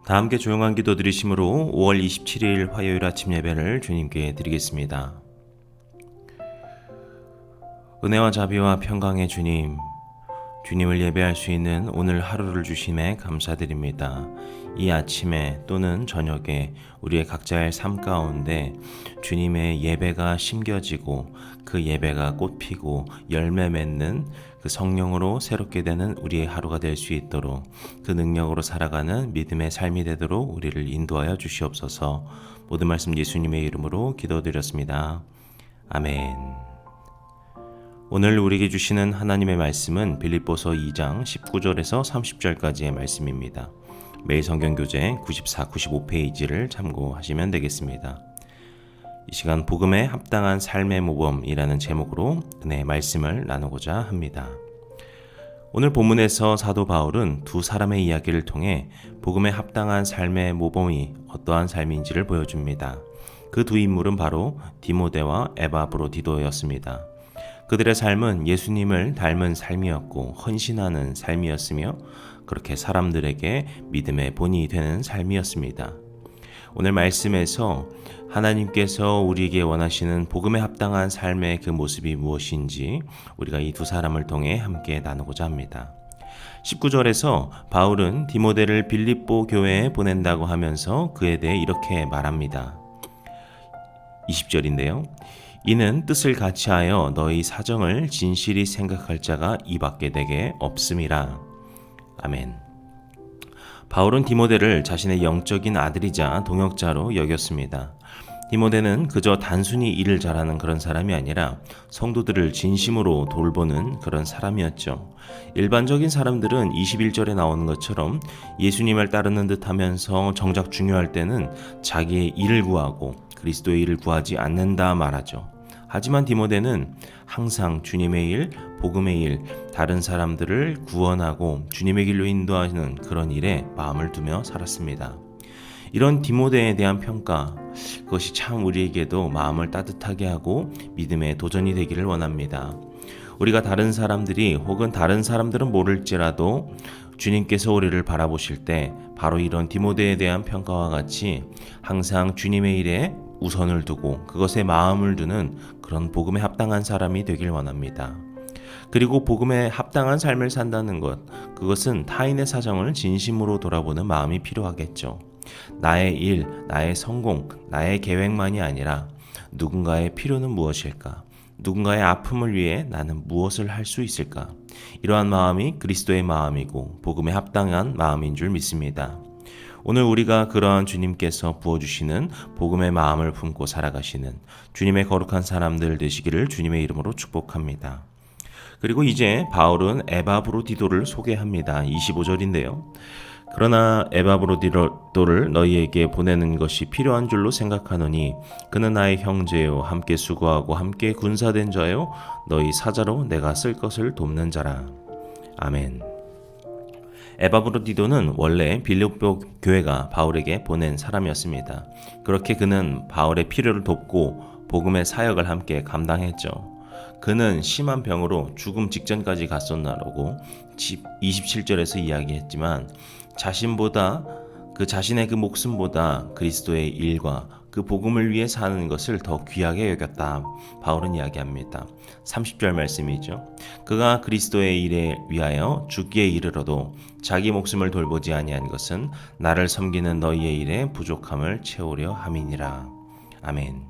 다 함께 조용한 기도 드리심으로 5월 27일 화요일 아침 예배를 주님께 드리겠습니다. 은혜와 자비와 평강의 주님, 주님을 예배할 수 있는 오늘 하루를 주심에 감사드립니다. 이 아침에 또는 저녁에 우리의 각자의 삶 가운데 주님의 예배가 심겨지고 그 예배가 꽃피고 열매 맺는 그 성령으로 새롭게 되는 우리의 하루가 될 수 있도록 그 능력으로 살아가는 믿음의 삶이 되도록 우리를 인도하여 주시옵소서. 모든 말씀 예수님의 이름으로 기도드렸습니다. 아멘. 오늘 우리에게 주시는 하나님의 말씀은 빌립보서 2장 19절에서 30절까지의 말씀입니다. 매일 성경교재 94, 95페이지를 참고하시면 되겠습니다. 이 시간 복음에 합당한 삶의 모범이라는 제목으로 은혜의 말씀을 나누고자 합니다. 오늘 본문에서 사도 바울은 두 사람의 이야기를 통해 복음에 합당한 삶의 모범이 어떠한 삶인지를 보여줍니다. 그 두 인물은 바로 디모데와 에바브로디도였습니다. 그들의 삶은 예수님을 닮은 삶이었고 헌신하는 삶이었으며 그렇게 사람들에게 믿음의 본이 되는 삶이었습니다. 오늘 말씀에서 하나님께서 우리에게 원하시는 복음에 합당한 삶의 그 모습이 무엇인지 우리가 이 두 사람을 통해 함께 나누고자 합니다. 19절에서 바울은 디모데를 빌립보 교회에 보낸다고 하면서 그에 대해 이렇게 말합니다. 20절인데요. 이는 뜻을 같이하여 너희 사정을 진실히 생각할 자가 이밖에 내게 없음이라. 아멘. 바울은 디모데를 자신의 영적인 아들이자 동역자로 여겼습니다. 디모데는 그저 단순히 일을 잘하는 그런 사람이 아니라 성도들을 진심으로 돌보는 그런 사람이었죠. 일반적인 사람들은 21절에 나오는 것처럼 예수님을 따르는 듯 하면서 정작 중요할 때는 자기의 일을 구하고 그리스도의 일을 구하지 않는다 말하죠. 하지만 디모데는 항상 주님의 일, 복음의 일, 다른 사람들을 구원하고 주님의 길로 인도하는 그런 일에 마음을 두며 살았습니다. 이런 디모데에 대한 평가, 그것이 참 우리에게도 마음을 따뜻하게 하고 믿음의 도전이 되기를 원합니다. 우리가 다른 사람들이 혹은 다른 사람들은 모를지라도 주님께서 우리를 바라보실 때 바로 이런 디모데에 대한 평가와 같이 항상 주님의 일에 우선을 두고 그것에 마음을 두는 그런 복음에 합당한 사람이 되길 원합니다. 그리고 복음에 합당한 삶을 산다는 것, 그것은 타인의 사정을 진심으로 돌아보는 마음이 필요하겠죠. 나의 일, 나의 성공, 나의 계획만이 아니라 누군가의 필요는 무엇일까? 누군가의 아픔을 위해 나는 무엇을 할 수 있을까? 이러한 마음이 그리스도의 마음이고 복음에 합당한 마음인 줄 믿습니다. 오늘 우리가 그러한 주님께서 부어주시는 복음의 마음을 품고 살아가시는 주님의 거룩한 사람들 되시기를 주님의 이름으로 축복합니다. 그리고 이제 바울은 에바브로디도를 소개합니다. 25절인데요. 그러나 에바브로디도를 너희에게 보내는 것이 필요한 줄로 생각하노니 그는 나의 형제요 함께 수고하고 함께 군사된 자요 너희 사자로 내가 쓸 것을 돕는 자라. 아멘. 에바브로디도는 원래 빌립보 교회가 바울에게 보낸 사람이었습니다. 그렇게 그는 바울의 필요를 돕고 복음의 사역을 함께 감당했죠. 그는 심한 병으로 죽음 직전까지 갔었나라고 27절에서 이야기했지만 자신보다 그 자신의 그 목숨보다 그리스도의 일과 그 복음을 위해 사는 것을 더 귀하게 여겼다. 바울은 이야기합니다. 30절 말씀이죠. 그가 그리스도의 일에 위하여 죽기에 이르러도 자기 목숨을 돌보지 아니한 것은 나를 섬기는 너희의 일에 부족함을 채우려 함이니라. 아멘.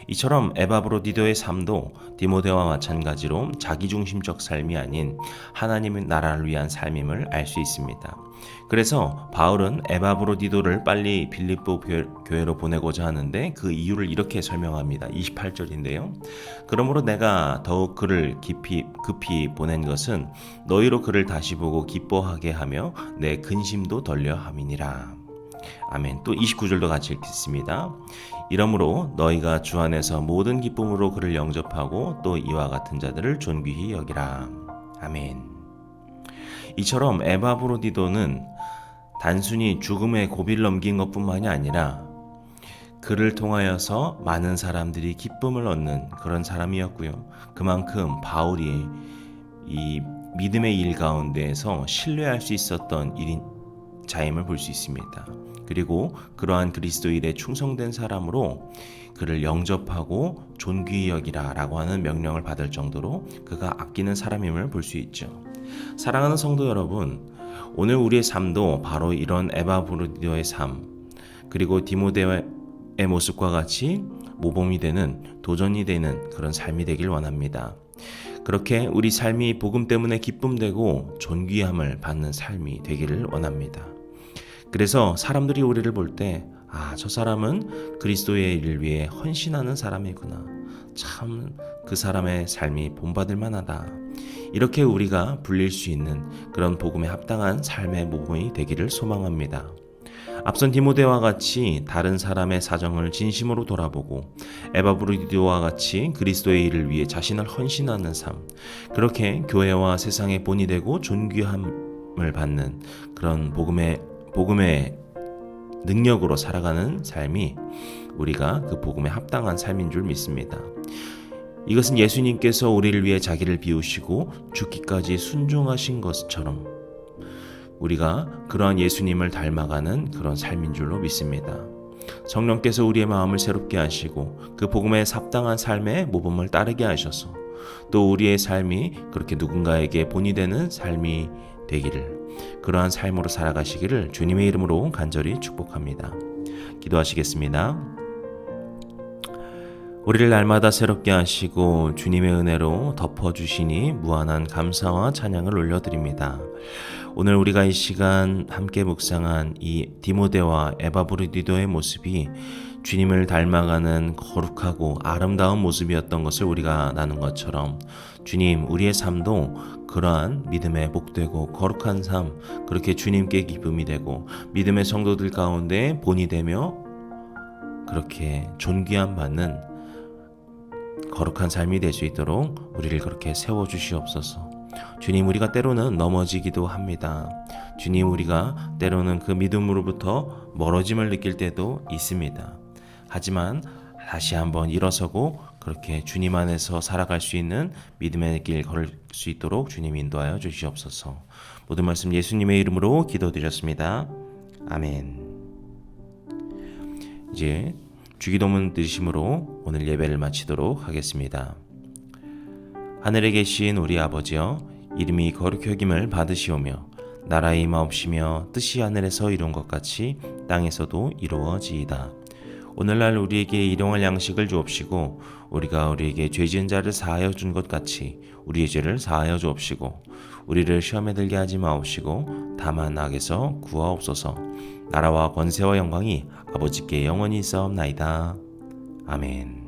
이처럼 에바브로디도의 삶도 디모데와 마찬가지로 자기중심적 삶이 아닌 하나님의 나라를 위한 삶임을 알 수 있습니다. 그래서 바울은 에바브로디도를 빨리 빌립보 교회로 보내고자 하는데 그 이유를 이렇게 설명합니다. 28절인데요. 그러므로 내가 더욱 그를 급히 보낸 것은 너희로 그를 다시 보고 기뻐하게 하며 내 근심도 덜려 함이니라. 아멘. 또 29절도 같이 읽겠습니다. 이러므로 너희가 주 안에서 모든 기쁨으로 그를 영접하고 또 이와 같은 자들을 존귀히 여기라. 아멘. 이처럼 에바브로디도는 단순히 죽음의 고비를 넘긴 것뿐만이 아니라 그를 통하여서 많은 사람들이 기쁨을 얻는 그런 사람이었고요. 그만큼 바울이 이 믿음의 일 가운데에서 신뢰할 수 있었던 자임을 볼 수 있습니다. 그리고 그러한 그리스도 일에 충성된 사람으로 그를 영접하고 존귀히 여기라 라고 하는 명령을 받을 정도로 그가 아끼는 사람임을 볼 수 있죠. 사랑하는 성도 여러분, 오늘 우리의 삶도 바로 이런 에바브로디오의 삶, 그리고 디모데의 모습과 같이 모범이 되는, 도전이 되는 그런 삶이 되길 원합니다. 그렇게 우리 삶이 복음 때문에 기쁨되고 존귀함을 받는 삶이 되기를 원합니다. 그래서 사람들이 우리를 볼 때, 저 사람은 그리스도의 일을 위해 헌신하는 사람이구나. 참 그 사람의 삶이 본받을 만하다. 이렇게 우리가 불릴 수 있는 그런 복음에 합당한 삶의 모범이 되기를 소망합니다. 앞선 디모데와 같이 다른 사람의 사정을 진심으로 돌아보고 에바브로디오와 같이 그리스도의 일을 위해 자신을 헌신하는 삶, 그렇게 교회와 세상의 본이 되고 존귀함을 받는 그런 복음의 능력으로 살아가는 삶이 우리가 그 복음에 합당한 삶인 줄 믿습니다. 이것은 예수님께서 우리를 위해 자기를 비우시고 죽기까지 순종하신 것처럼 우리가 그러한 예수님을 닮아가는 그런 삶인 줄로 믿습니다. 성령께서 우리의 마음을 새롭게 하시고 그 복음에 합당한 삶의 모범을 따르게 하셔서 또 우리의 삶이 그렇게 누군가에게 본이 되는 삶이 되기를, 그러한 삶으로 살아가시기를 주님의 이름으로 간절히 축복합니다. 기도하시겠습니다. 우리를 날마다 새롭게 하시고 주님의 은혜로 덮어주시니 무한한 감사와 찬양을 올려드립니다. 오늘 우리가 이 시간 함께 묵상한 이 디모데와 에바브로디도의 모습이 주님을 닮아가는 거룩하고 아름다운 모습이었던 것을 우리가 나눈 것처럼, 주님, 우리의 삶도 그러한 믿음에 복되고 거룩한 삶, 그렇게 주님께 기쁨이 되고 믿음의 성도들 가운데 본이 되며 그렇게 존귀함 받는 거룩한 삶이 될 수 있도록 우리를 그렇게 세워주시옵소서. 주님, 우리가 때로는 넘어지기도 합니다. 주님, 우리가 때로는 그 믿음으로부터 멀어짐을 느낄 때도 있습니다. 하지만 다시 한번 일어서고 그렇게 주님 안에서 살아갈 수 있는 믿음의 길 걸을 수 있도록 주님 인도하여 주시옵소서. 모든 말씀 예수님의 이름으로 기도드렸습니다. 아멘. 이제 주기도문 드리심으로 오늘 예배를 마치도록 하겠습니다. 하늘에 계신 우리 아버지여, 이름이 거룩히 여김을 받으시오며 나라의 임하옵시며 뜻이 하늘에서 이룬 것 같이 땅에서도 이루어지이다. 오늘날 우리에게 일용할 양식을 주옵시고 우리가 우리에게 죄 지은 자를 사하여 준 것 같이 우리의 죄를 사하여 주옵시고 우리를 시험에 들게 하지 마옵시고 다만 악에서 구하옵소서. 나라와 권세와 영광이 아버지께 영원히 있사옵나이다. 아멘.